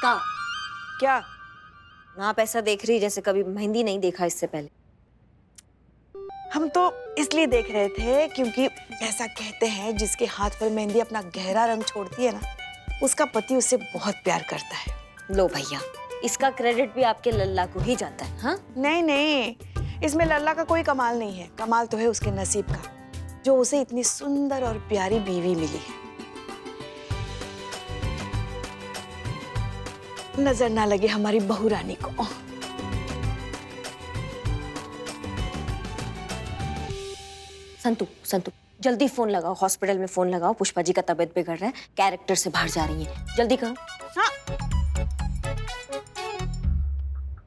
कहाँ? क्या? आप ऐसा देख रही जैसे कभी मेहंदी नहीं देखा इससे पहले। हम तो इसलिए देख रहे थे क्योंकि ऐसा कहते हैं जिसके हाथ पर मेहंदी अपना गहरा रंग छोड़ती है ना, उसका पति उससे बहुत प्यार करता है। लो भैया, इसका क्रेडिट भी आपके लल्ला को ही जाता है। हाँ? नहीं नहीं, इसमें लल्ला का कोई कमाल नहीं है। कमाल तो है उसके नसीब का, जो उसे इतनी सुंदर और प्यारी बीवी मिली है। नजर ना लगे हमारी बहू रानी को। संतू, संतू, जल्दी फोन लगाओ, हॉस्पिटल में फोन लगाओ। पुष्पा जी का तबीयत बिगड़ रहा है, कैरेक्टर से बाहर जा रही है, जल्दी करो। हाँ।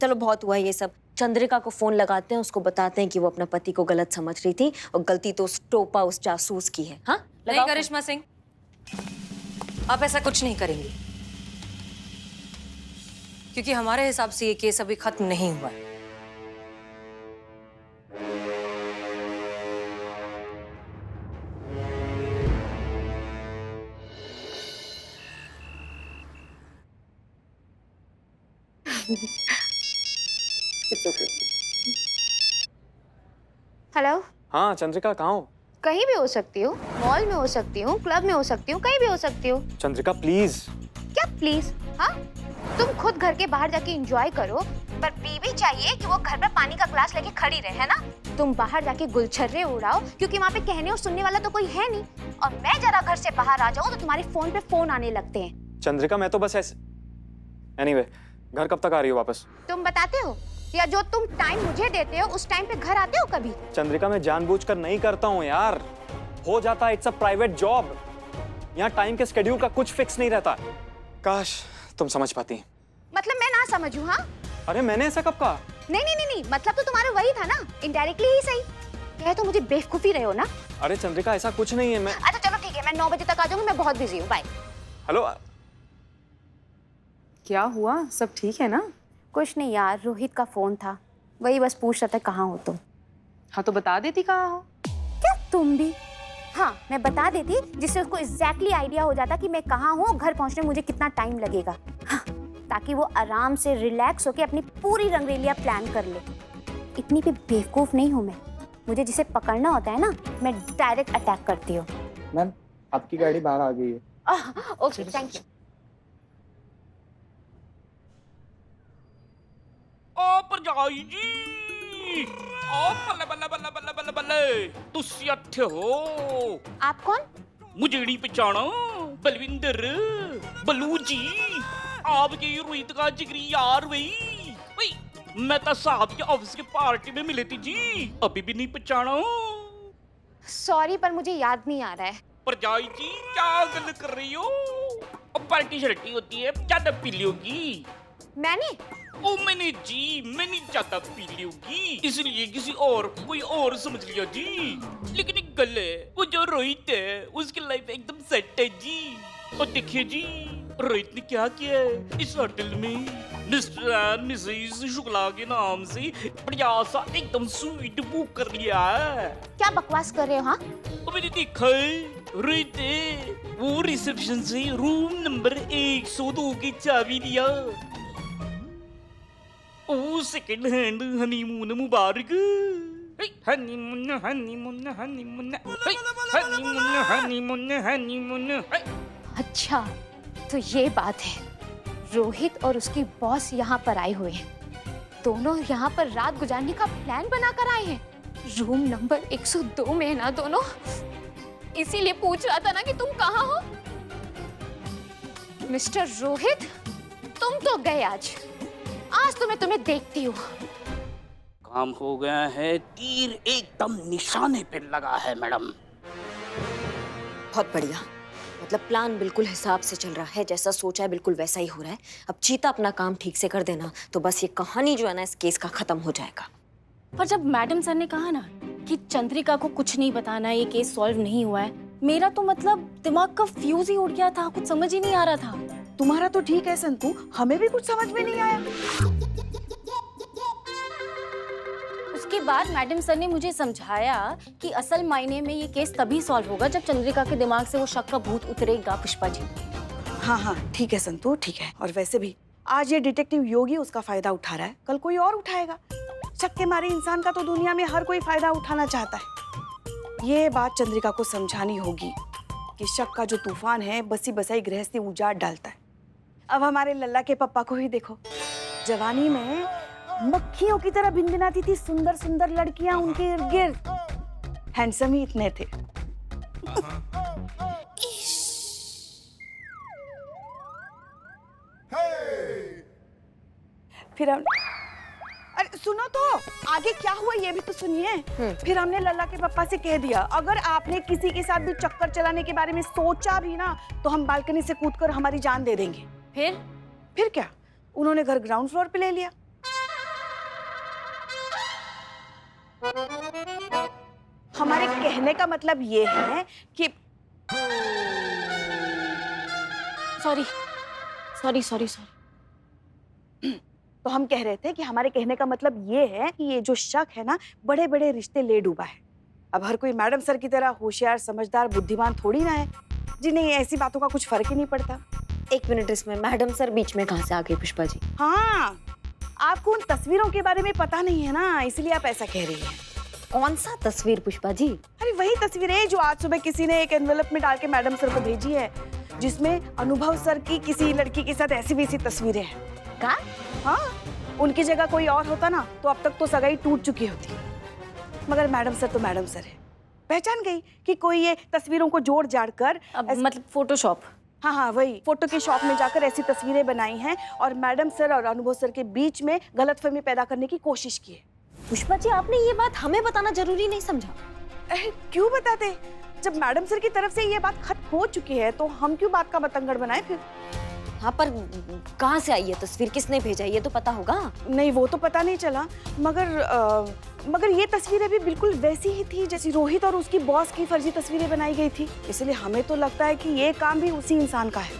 चलो बहुत हुआ ये सब, चंद्रिका को फोन लगाते हैं, उसको बताते हैं कि वो अपना पति को गलत समझ रही थी और गलती तो उस टोपा, उस जासूस की है। हाँ? नहीं करिश्मा सिंह, आप ऐसा कुछ नहीं करेंगी, क्योंकि हमारे हिसाब से ये केस अभी खत्म नहीं हुआ है। हेलो। हाँ चंद्रिका, कहाँ हो? कहीं भी हो सकती हूँ, मॉल में हो सकती हूँ, क्लब में हो सकती हूँ, कहीं भी हो सकती हूँ। चंद्रिका प्लीज। क्या प्लीज? हाँ, तुम खुद घर के बाहर जाके एंजॉय करो, पर बीवी चाहिए कि वो घर पे पानी का ग्लास लेके खड़ी रहे, है ना? तुम बाहर जाके गुलछर्रे उड़ाओ, क्योंकि वहाँ पे कहने और सुनने वाला तो कोई है नहीं। और मैं जरा घर से बाहर आ जाऊँ तो तुम्हारे फोन पे फोन आने लगते हैं। चंद्रिका मैं तो बस ऐसे। एनीवे, घर कब तक आ रही हो वापस? तुम बताते हो, या जो तुम टाइम मुझे देते हो उस टाइम पे घर आते हो कभी? चंद्रिका मैं जानबूझकर नहीं करता हूँ यार, हो जाता है, इट्स अ प्राइवेट जॉब। यहाँ टाइम के स्केड्यूल का कुछ फिक्स नहीं रहता। काश तुम समझ पाती। मतलब मैं ना समझूं? हाँ, अरे मैंने ऐसा कब कहा? नहीं नहीं नहीं नहीं, मतलब तो तुम्हारा वही था ना, इनडायरेक्टली ही सही। कह तो मुझे बेवकूफी रहे हो ना। अरे चंद्रिका ऐसा कुछ नहीं है। मैं अच्छा चलो ठीक है, मैं 9 बजे तक आ जाऊंगी, मैं बहुत बिजी हूँ, बाय। हेलो। क्या हुआ, सब ठीक है ना? कुछ नहीं यार, रोहित का फोन था, वही बस पूछ रहा था कहाँ हो तुम। हाँ तो बता देती कहाँ हो। क्या तुम भी? हाँ मैं बता देती, जिससे उसको एग्जैक्टली आइडिया हो जाता कि मैं कहाँ हूँ, घर पहुँचने में मुझे कितना टाइम लगेगा। हाँ, ताकि वो आराम से रिलैक्स होके अपनी पूरी रंगरेलिया प्लान कर ले। इतनी भी बेवकूफ नहीं हूँ मैं, मुझे जिसे पकड़ना होता है ना, मैं डायरेक्ट अटैक करती हूँ। मैम आपकी गाड़ी बाहर आ गई है। Okay thank you. ओ भरजाई जी, ओ बल्ले बल्ले बल्ले बल्ले बल्ले बल्ले, तुसी इत्थे हो? आप कौन? मुझे नहीं पहचाना? बलविंदर, बल्लू जी, आपके रोहित का जिगरी यार वही। मैं तो साहब के ऑफिस के पार्टी में मिले थी जी, अभी भी नहीं पहचाना? सॉरी पर मुझे याद नहीं आ रहा है। भरजाई जी क्या गल कर रही हो? पार्टी शर्टी होती है, ज्यादा पी लोगी। मैंने? ओ मैंने ज्यादा पी ली होगी, इसलिए किसी और कोई और समझ लिया जी। लेकिन एक गल है, वो जो रोहित है उसकी लाइफ एकदम सेट है जी। और देखिए जी, रोहित ने क्या किया है, इस होटल में मिस्टर एंड मिसेस शुक्ला के नाम से बढ़िया सा एकदम स्वीट बुक कर लिया है। क्या बकवास कर रहे हो? हाँ, और मैंने देखा है, रोहित है वो रिसेप्शन से रूम नंबर 102 की चाबी दिया। ओ सेकंड हैंड हनीमून मुबारक। Honeymoon honeymoon honeymoon honeymoon honeymoon honeymoon. अच्छा तो ये बात है, रोहित और उसकी बॉस यहाँ पर आए हुए हैं, दोनों यहाँ पर रात गुजारने का प्लान बनाकर आए हैं। रूम नंबर 102 में है ना दोनों, इसीलिए पूछ रहा था ना कि तुम कहाँ हो। मिस्टर रोहित, तुम तो गए आज तो मैं तुम्हें देखती हूँ। काम हो गया है, तीर एकदम निशाने पे लगा है मैडम। बहुत बढ़िया, मतलब प्लान बिल्कुल हिसाब से चल रहा है, जैसा सोचा है बिल्कुल वैसा ही हो रहा है। अब चीता अपना काम ठीक से कर देना तो बस ये कहानी जो है ना इस केस का खत्म हो जाएगा। पर जब मैडम सर ने कहा ना कि चंद्रिका को कुछ नहीं बताना, ये केस सॉल्व नहीं हुआ है, मेरा तो मतलब दिमाग का फ्यूज ही उड़ गया था, कुछ समझ ही नहीं आ रहा था। तुम्हारा तो ठीक है संतू, हमें भी कुछ समझ में नहीं आया। उसके बाद मैडम सर ने मुझे समझाया कि असल मायने में ये केस तभी सॉल्व होगा जब चंद्रिका के दिमाग से वो शक का भूत उतरेगा पुष्पा जी। हाँ हाँ ठीक है संतू, ठीक है। और वैसे भी आज ये डिटेक्टिव योगी उसका फायदा उठा रहा है, कल कोई और उठाएगा। शक के मारे इंसान का तो दुनिया में हर कोई फायदा उठाना चाहता है। ये बात चंद्रिका को समझानी होगी कि शक का जो तूफान है बसी बसाई गृहस्थी उजाड़ डालता है। अब हमारे लल्ला के पप्पा को ही देखो, जवानी में मक्खियों की तरह भिनभिनाती थी सुंदर सुंदर लड़कियां उनके इर्द गिर्द, हैंडसम ही इतने थे। फिर हम अरे सुनो तो आगे क्या हुआ ये भी तो सुनिए। फिर हमने लल्ला के पापा से कह दिया अगर आपने किसी के साथ भी चक्कर चलाने के बारे में सोचा भी ना तो हम बालकनी से कूदकर हमारी जान दे देंगे। फिर क्या, उन्होंने घर ग्राउंड फ्लोर पे ले लिया। हमारे कहने का मतलब ये है कि सॉरी सॉरी सॉरी सॉरी। तो हम कह रहे थे कि हमारे कहने का मतलब ये है कि ये जो शक है ना बड़े बड़े रिश्ते ले डूबा है। अब हर कोई मैडम सर की तरह होशियार समझदार बुद्धिमान थोड़ी ना है जिन्हें ऐसी बातों का कुछ फर्क ही नहीं पड़ता। एक मिनट, इसमें मैडम सर बीच में कहाँ से आ गए पुष्पा जी? हाँ, आपको उन तस्वीरों के बारे में पता नहीं है ना, इसलिए आप ऐसा कह रही हैं। कौन सा तस्वीर पुष्पा जी? अरे वही तस्वीर है जो आज सुबह किसी ने एक एनवेलप में डाल के मैडम सर को भेजी है, जिसमें अनुभव सर की किसी लड़की के साथ ऐसी वैसी तस्वीरें हैं। का? हाँ, उनकी जगह कोई और होता ना तो अब तक तो सगाई टूट चुकी होती, मगर मैडम सर तो मैडम सर है। पहचान गई कि कोई ये तस्वीरों को जोड़ जाड़ कर मतलब फोटोशॉप? हाँ हाँ वही, फोटो की शॉप में जाकर ऐसी तस्वीरें बनाई हैं और मैडम सर और अनुभव सर के बीच में गलतफहमी पैदा करने की कोशिश की है। पुष्पा जी, आपने ये बात हमें बताना जरूरी नहीं समझा? क्यों बताते? जब मैडम सर की तरफ से ये बात खत्म हो चुकी है तो हम क्यों बात का बतंगड़ बनाए फिर? हाँ, पर कहाँ से आई है तस्वीर, किसने भेजा ये तो पता होगा। नहीं वो तो पता नहीं चला, मगर ये तस्वीरें भी बिल्कुल वैसी ही थी जैसी रोहित और उसकी बॉस की फर्जी तस्वीरें बनाई गई थी, इसलिए हमें तो लगता है कि ये काम भी उसी इंसान का है।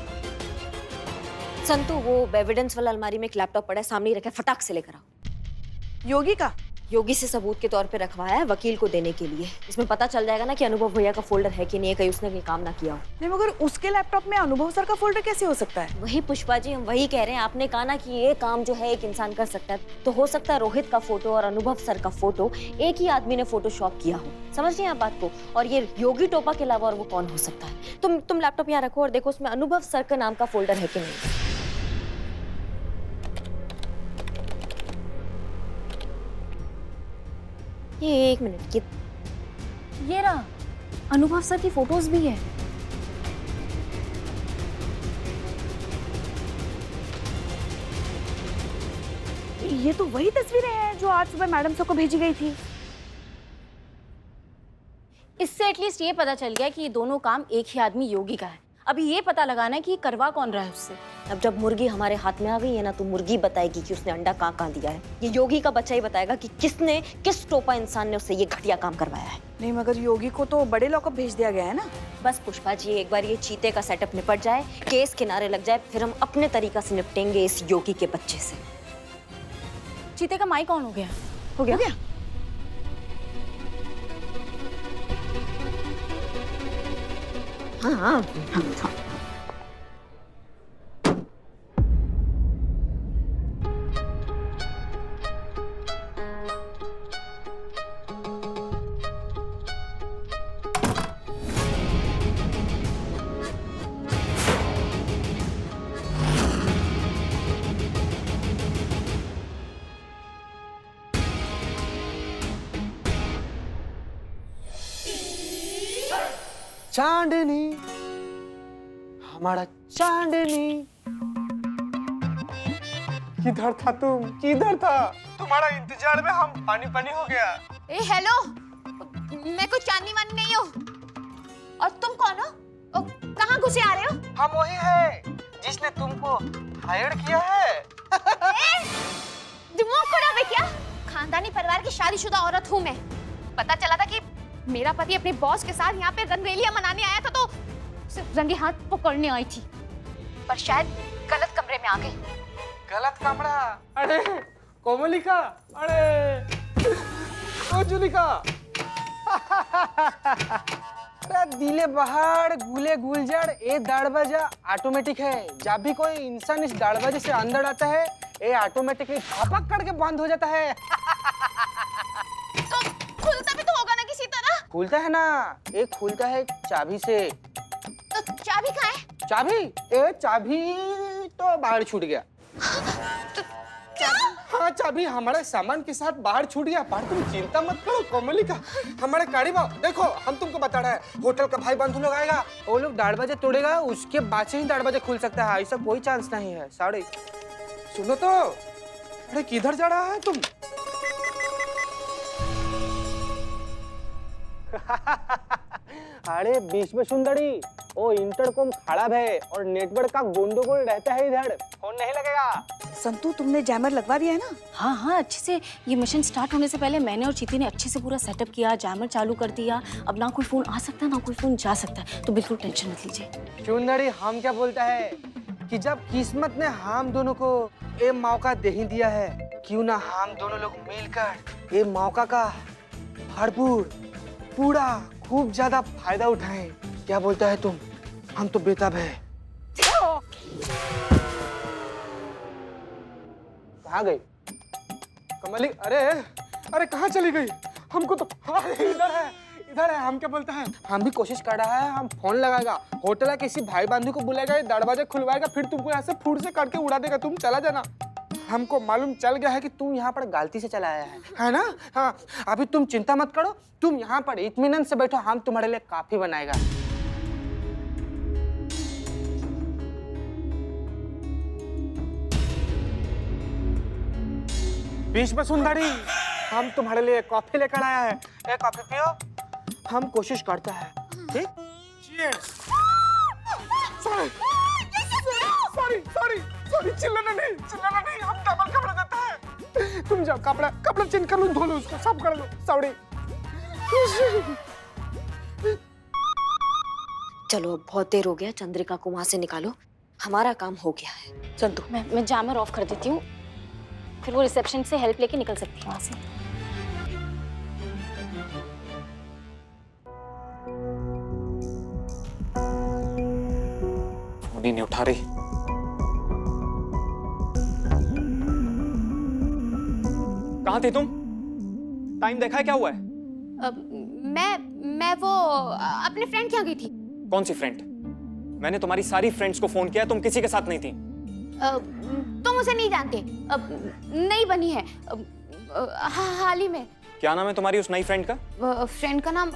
संतु, वो एविडेंस वाला अलमारी में एक लैपटॉप पड़ा है, सामने ही रखा है, फटाक से लेकर आओ। योगी का? योगी से सबूत के तौर पे रखवाया है वकील को देने के लिए। इसमें पता चल जाएगा ना कि अनुभव भैया का फोल्डर है कि नहीं है, कहीं उसने कोई काम ना किया हो। नहीं मगर उसके लैपटॉप में अनुभव सर का फोल्डर कैसे हो सकता है? वही पुष्पा जी, हम वही कह रहे हैं। आपने कहा ना कि ये काम जो है एक इंसान कर सकता है, तो हो सकता है रोहित का फोटो और अनुभव सर का फोटो एक ही आदमी ने फोटोशॉप किया हो। समझ रही हैं आप बात को? और ये योगी टोपा के अलावा और वो कौन हो सकता है? तुम लैपटॉप यहाँ रखो और देखो उसमें अनुभव सर का नाम का फोल्डर है कि नहीं। ये एक मिनट, ये रहा, अनुभव सर की फोटोज भी है। ये तो वही तस्वीरें हैं जो आज सुबह मैडम सर को भेजी गई थी। इससे एटलीस्ट ये पता चल गया कि ये दोनों काम एक ही आदमी योगी का है। अभी ये पता लगाना है कि करवा कौन रहा है उससे। अब जब मुर्गी हमारे हाथ में आ गई है ना, तो मुर्गी बताएगी कि उसने अंडा कहाँ दिया है। ये योगी का बच्चा ही बताएगा कि किसने, किस टोपा इंसान ने उससे ये घटिया काम करवाया है। नहीं मगर योगी को तो बड़े लॉकअप भेज दिया गया है ना। बस पुष्पा जी, एक बार ये चीते का सेटअप निपट जाए, केस किनारे लग जाए, फिर हम अपने तरीका से निपटेंगे इस योगी के बच्चे से। चीते का माई कौन हो गया? हो गया? हाँ हाँ हाँ। चांदनी, हमारा चांदनी, किधर था तुम? किधर था? तुम्हारा इंतजार में हम पानी पानी हो गया। ए हेलो, मैं कोई चांदनी वानी नहीं हूँ। और तुम कौन हो? कहाँ घुसे आ रहे हो? हम वही है जिसने तुमको हायर किया है। दिमाग खराब है क्या? खानदानी परिवार की शादीशुदा औरत हूँ मैं। पता चला था कि मेरा पति अपने बॉस के साथ यहाँ पे रंगरेलियां मनाने आया था, तो सिर्फ रंगे हाथ पकड़ने आई थी, पर शायद गलत कमरे में आ गई। गलत कमरा? अरे कोमलिका, अरे जुली का अरे दिले बहाड़ गुले गुलजड़ ये दरवाजा ऑटोमेटिक है। जब भी कोई इंसान इस दरवाजे से अंदर आता है ये ऑटोमेटिकली धपक करके बंद हो जाता है। तो खुलता भी तो होगा ना किसी तरह। खुलता है ना, ये खुलता है चाबी से। तो चाबी कहाँ है? चाबी? ए चाबी तो बाहर छूट गया। हाँ चाबी हमारे सामान के साथ बाहर छूट गया। पर तुम चिंता मत करो कोमलिका, हमारे गाड़ी देखो हम तुमको बता रहे हैं होटल का भाई बंधु लोग आएगा, वो लोग दरवाजे तोड़ेगा उसके बाद से ही दरवाजा खुल सकता है, ऐसा कोई चांस नहीं है। साड़ी सुनो तो, अरे किधर जा रहा है तुम? अरे बीच में सुंदरी वो इंटरकॉम खराब है और नेटवर्क का गोंडोगोल रहता है, इधर फोन नहीं लगेगा। संतू तुमने जैमर लगवा दिया है ना? हाँ हाँ, अच्छे से। ये मिशन स्टार्ट होने से पहले मैंने और चीती ने अच्छे से पूरा सेटअप किया, जैमर चालू कर दिया। अब ना कोई फोन आ सकता है ना कोई फोन जा सकता है, तो बिल्कुल टेंशन मत लीजिए। सुंदरी हम क्या बोलता है कि जब किस्मत ने हम दोनों को ये मौका दे ही दिया है, क्यों ना हम दोनों लोग मिलकर ये मौका का भरपूर पूरा खूब ज्यादा फायदा उठाएं। क्या बोलता है तुम? हम तो बेताब है। कहाँ गई कमली? अरे अरे कहाँ चली गई? हमको तो इधर है, इधर है। हम क्या बोलता है, हम भी कोशिश कर रहा है, हम फोन लगाएगा, होटल है किसी भाई बंधु को बुलाएगा, दरवाजा खुलवाएगा, फिर तुमको यहाँ से फूट से काट के उड़ा देगा, तुम चला जाना। हमको मालूम चल गया है कि तुम यहाँ पर गलती से चला आया है ना? हाँ अभी तुम चिंता मत करो, तुम यहाँ पर इत्मीनान से बैठो, हम तुम्हारे लिए काफी बनाएगा। बीच में सुंदरी हम तुम्हारे लिए कॉफी लेकर आया है, एक कॉफी पियो। हम कोशिश करते हैं, ठीक? Cheers! Sorry, sorry, sorry, sorry, चिल्लाना नहीं, हम डबल कपड़ा देता है। तुम जाओ कपड़ा चेंज कर लो, धो लो उसको, सब कर लो। सॉरी। चलो अब बहुत देर हो गया, चंद्रिका को वहां से निकालो, हमारा काम हो गया है। संतू मैं जैमर ऑफ कर देती हूँ, फिर वो रिसेप्शन से हेल्प लेके निकल सकती है वहां से। फोन ही नहीं उठा रही। कहाँ थी तुम? टाइम देखा है क्या हुआ है? मैं वो अपने फ्रेंड के यहाँ गई थी। कौन सी फ्रेंड? मैंने तुम्हारी सारी फ्रेंड्स को फोन किया, तुम किसी के साथ नहीं थी। तुम उसे नहीं जानते, नई बनी है, हाल ही में। क्या नाम है तुम्हारी उस नई फ्रेंड का? फ्रेंड का नाम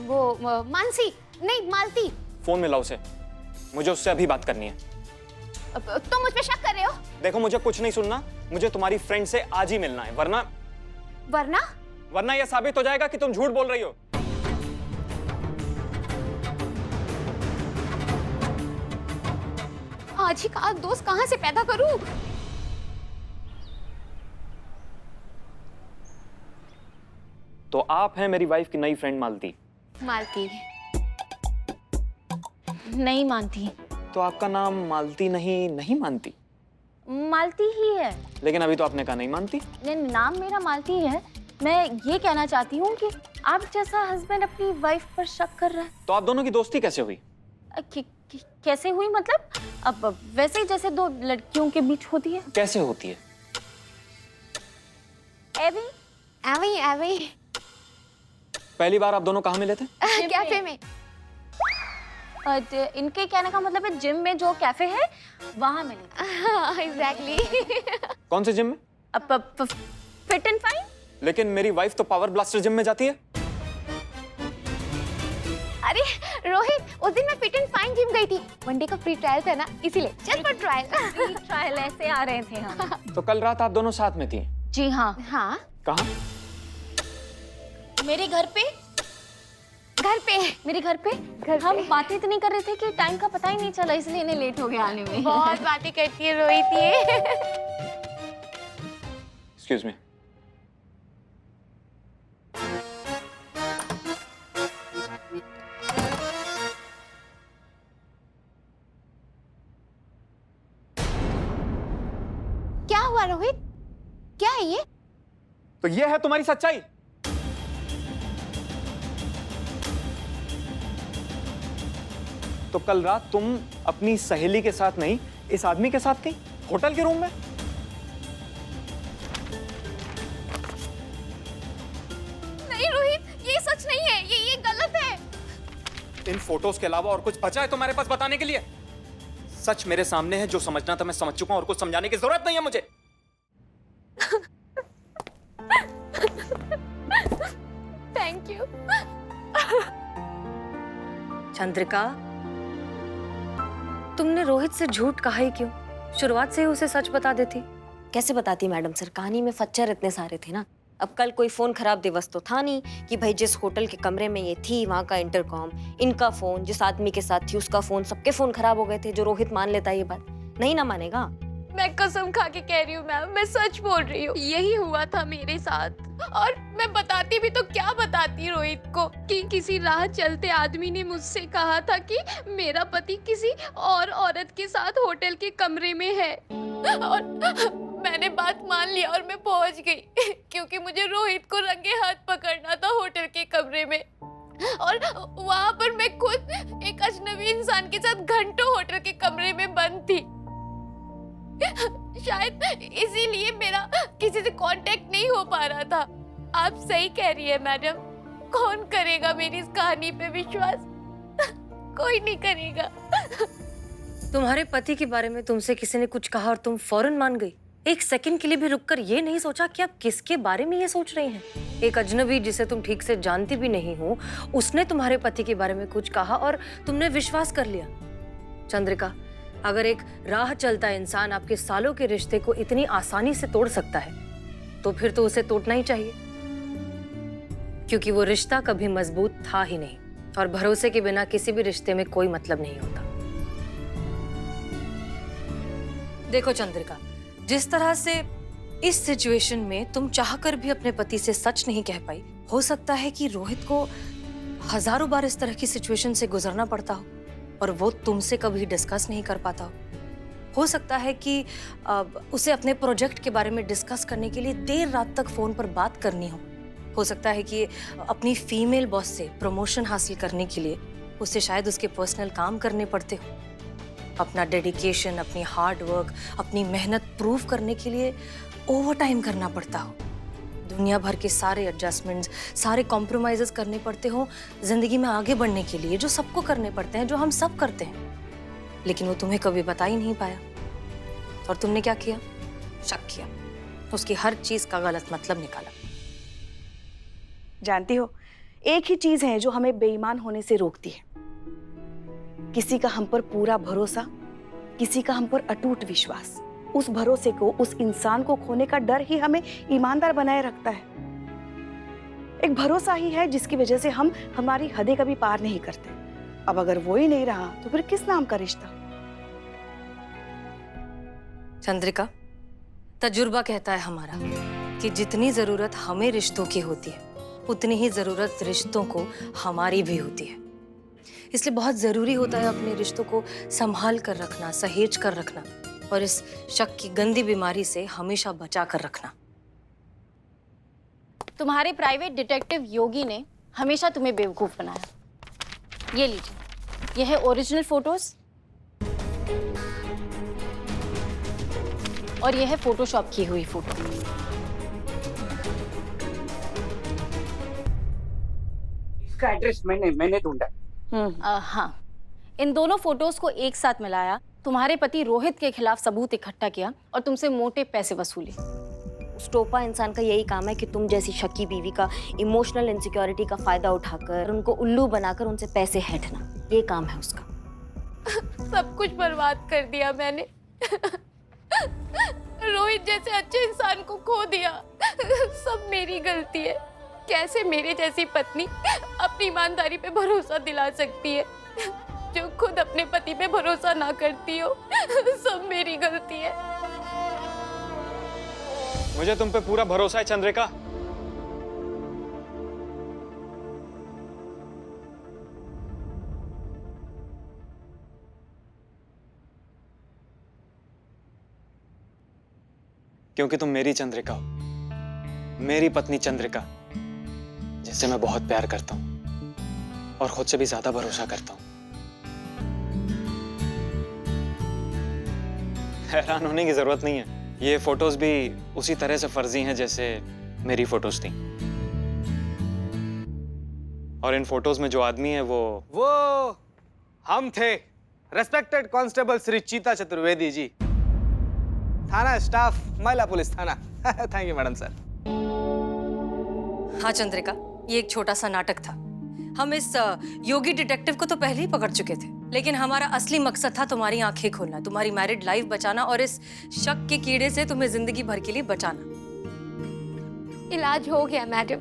वो मानसी नहीं मालती। फोन मिलाओ उसे, मुझे उससे अभी बात करनी है। तुम मुझ पे शक कर रहे हो? देखो मुझे कुछ नहीं सुनना, मुझे तुम्हारी फ्रेंड से आज ही मिलना है, वरना यह साबित हो जाएगा कि तुम झूठ बोल रही हो। आज ही का दोस्त कहाँ से पैदा करूं? तो आप हैं मेरी वाइफ की नई फ्रेंड मालती। मालती नहीं मानती। तो आपका नाम मालती नहीं मानती? मालती ही है। लेकिन अभी तो आपने कहा नहीं मानती। नहीं, नाम मेरा मालती है। मैं ये कहना चाहती हूँ कि आप जैसा हस्बैंड अपनी वाइफ पर शक कर रहा है। तो आप दोनों की दोस्ती कैसे हुई? कैसे हुई मतलब? अब वैसे ही जैसे दो लड़कियों के बीच होती है। कैसे होती है? एवी पहली बार आप दोनों कहाँ मिले थे? कैफे में। इनके कहने का मतलब है जिम में जो कैफे है वहां मिले। एग्जैक्टली। कौन से जिम में? Fit and fine. लेकिन मेरी वाइफ तो पावर ब्लास्टर जिम में जाती है। अरे रोहित, उस दिन मैं फिट एंड फाइन जिम गई थी, वनडे का फ्री ट्रायल था ना, इसीलिए जस्ट फॉर ट्रायल ऐसे आ रहे थे हम। तो कल रात आप दोनों साथ में थी? जी हाँ। हाँ कहाँ? मेरे घर पे मेरे घर पे हम बातें इतनी कर रहे थे कि टाइम का पता ही नहीं चला, इसलिए इन्हें लेट हो गया आने में। बहुत बातें करती है रोहित ये। Excuse me. क्या हुआ रोहित? क्या है ये? तो ये है तुम्हारी सच्चाई? तो कल रात तुम अपनी सहेली के साथ नहीं, इस आदमी के साथ गई होटल के रूम में? नहीं रोहित, ये सच नहीं है, ये गलत है। इन फोटोज के अलावा और कुछ बचा है तुम्हारे पास बताने के लिए? सच मेरे सामने है, जो समझना था मैं समझ चुका हूं और कुछ समझाने की जरूरत नहीं है मुझे। Thank you. चंद्रिका, तुमने रोहित से झूठ कहा ही क्यों? शुरुआत से ही उसे सच बता देती। कैसे बताती मैडम सर, कहानी में फच्चर इतने सारे थे ना। अब कल कोई फोन खराब दिवस तो था नहीं कि भाई जिस होटल के कमरे में ये थी वहां का इंटरकॉम, इनका फोन, जिस आदमी के साथ थी उसका फोन, सबके फोन खराब हो गए थे। जो रोहित मान लेता ये बात, नहीं ना मानेगा। मैं कसम खा के कह रही हूँ मैम, मैं सच बोल रही हूँ, यही हुआ था मेरे साथ। और मैं बताती भी तो क्या बताती रोहित को कि किसी राह चलते आदमी ने मुझसे कहा था कि मेरा पति किसी और औरत के साथ होटल के कमरे में है। और मैंने बात मान लिया और मैं पहुंच गई क्योंकि मुझे रोहित को रंगे हाथ पकड़ना था होटल के कमरे में। और वहां पर मैं खुद एक अजनबी इंसान के साथ घंटों होटल के कमरे में बंद थी। शायद इसीलिए मेरा किसी से कांटेक्ट नहीं हो पा रहा था। आप सही कह रही है मैडम, कौन करेगा मेरी इस कहानी पे विश्वास? कोई नहीं करेगा। तुम्हारे पति के बारे में तुमसे किसी ने कुछ कहा और तुम फौरन मान गई? एक सेकंड के लिए भी रुककर ये नहीं सोचा कि आप किसके बारे में ये सोच रही हैं? एक अजनबी जिसे तुम ठीक से जानती भी नहीं हो, उसने तुम्हारे पति के बारे में कुछ कहा और तुमने विश्वास कर लिया। चंद्रिका, अगर एक राह चलता इंसान आपके सालों के रिश्ते को इतनी आसानी से तोड़ सकता है, तो फिर तो उसे तोड़ना ही चाहिए, क्योंकि वो रिश्ता कभी मजबूत था ही नहीं और भरोसे के बिना किसी भी रिश्ते में कोई मतलब नहीं होता। देखो चंद्रिका, जिस तरह से इस सिचुएशन में तुम चाहकर भी अपने पति से सच नहीं कह पाई, हो सकता है कि रोहित को हजारों बार इस तरह की सिचुएशन से गुजरना पड़ता हो और वो तुमसे कभी डिस्कस नहीं कर पाता हो सकता है कि उसे अपने प्रोजेक्ट के बारे में डिस्कस करने के लिए देर रात तक फोन पर बात करनी हो सकता है कि अपनी फीमेल बॉस से प्रमोशन हासिल करने के लिए उसे शायद उसके पर्सनल काम करने पड़ते हो। अपना डेडिकेशन, अपनी हार्ड वर्क, अपनी मेहनत प्रूव करने के लिए ओवर टाइम करना पड़ता हो। दुनिया भर के सारे एडजस्टमेंट्स, सारे कॉम्प्रोमाइजेस करने पड़ते हो जिंदगी में आगे बढ़ने के लिए, जो सबको करने पड़ते हैं, जो हम सब करते हैं। लेकिन वो तुम्हें कभी बता ही नहीं पाया और तुमने क्या किया? शक किया, उसकी हर चीज का गलत मतलब निकाला। जानती हो, एक ही चीज है जो हमें बेईमान होने से रोकती है, किसी का हम पर पूरा भरोसा, किसी का हम पर अटूट विश्वास। उस भरोसे को, उस इंसान को खोने का डर ही हमें ईमानदार बनाए रखता है। एक भरोसा ही है जिसकी वजह से हम हमारी हदें कभी पार नहीं करते। अब अगर वो ही नहीं रहा तो फिर किस नाम का रिश्ता? चंद्रिका, तजुर्बा कहता है हमारा कि जितनी जरूरत हमें रिश्तों की होती है, उतनी ही जरूरत रिश्तों को हमारी भी होती है। इसलिए बहुत जरूरी होता है अपने रिश्तों को संभाल कर रखना, सहेज कर रखना और इस शक की गंदी बीमारी से हमेशा बचा कर रखना। तुम्हारे प्राइवेट डिटेक्टिव योगी ने हमेशा तुम्हें बेवकूफ बनाया। ये लीजिए, ये है ओरिजिनल फोटोज और ये है फोटोशॉप की हुई फोटो। इसका एड्रेस मैंने ढूंढा। हाँ, इन दोनों फोटोज को एक साथ मिलाया, तुम्हारे पति रोहित के खिलाफ सबूत इकट्ठा किया और तुमसे मोटे पैसे वसूले। उस टोपा इंसान का यही काम है कि तुम जैसी शक्की बीवी का इमोशनल इनसिक्योरिटी का फायदा उठाकर उनको उल्लू बनाकर उनसे पैसे हैंटना, ये काम है उसका। सब कुछ बर्बाद कर दिया मैंने। रोहित जैसे अच्छे इंसान को खो दिया। सब मेरी गलती है। कैसे मेरे जैसी पत्नी अपनी ईमानदारी पे भरोसा दिला सकती है जो खुद अपने पति पे भरोसा ना करती हो? सब मेरी गलती है। मुझे तुम पे पूरा भरोसा है चंद्रिका। क्योंकि तुम मेरी चंद्रिका हो, मेरी पत्नी चंद्रिका, जिससे मैं बहुत प्यार करता हूं और खुद से भी ज्यादा भरोसा करता हूं। हैरान होने की जरूरत नहीं है। ये फोटोज भी उसी तरह से फर्जी हैं जैसे मेरी फोटोज थी। और इन फोटोज में जो आदमी है वो हम थे, रेस्पेक्टेड कांस्टेबल श्री चीता चतुर्वेदी जी, थाना स्टाफ, महिला पुलिस थाना। Thank you madam sir. हाँ चंद्रिका, ये एक छोटा सा नाटक था। हम इस योगी डिटेक्टिव को तो पहले ही पकड़ चुके थे, लेकिन हमारा असली मकसद था तुम्हारी आंखें खोलना, तुम्हारी मैरिड लाइफ बचाना और इस शक के कीड़े से तुम्हें जिंदगी भर के लिए बचाना। इलाज हो गया मैडम।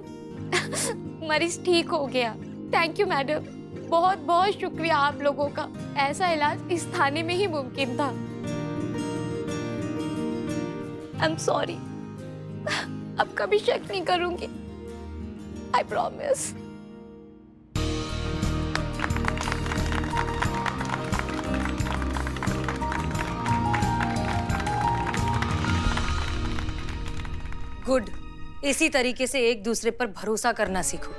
मरीज ठीक हो गया। थैंक यू मैडम, बहुत बहुत शुक्रिया आप लोगों का। ऐसा इलाज इस थाने में ही मुमकिन था। आई एम सॉरी, अब कभी शक नहीं करूंगी। I promise. गुड, इसी तरीके से एक दूसरे पर भरोसा करना सीखो।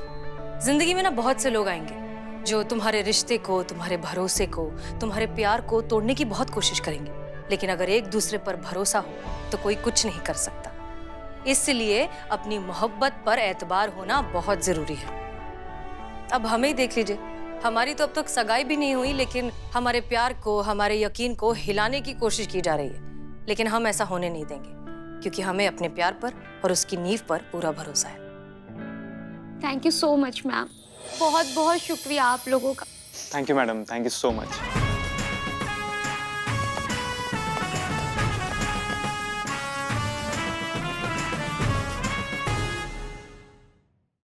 जिंदगी में ना बहुत से लोग आएंगे जो तुम्हारे रिश्ते को, तुम्हारे भरोसे को, तुम्हारे प्यार को तोड़ने की बहुत कोशिश करेंगे, लेकिन अगर एक दूसरे पर भरोसा हो तो कोई कुछ नहीं कर सकता। इसलिए अपनी मोहब्बत पर एतबार होना बहुत जरूरी है। अब हमें ही देख लीजिए, हमारी तो अब तक सगाई भी नहीं हुई, लेकिन हमारे प्यार को, हमारे यकीन को हिलाने की कोशिश की जा रही है। लेकिन हम ऐसा होने नहीं देंगे, क्योंकि हमें अपने प्यार पर और उसकी नींव पर पूरा भरोसा है। Thank you so much ma'am, बहुत बहुत शुक्रिया आप लोगों का। Thank you madam, thank you so much.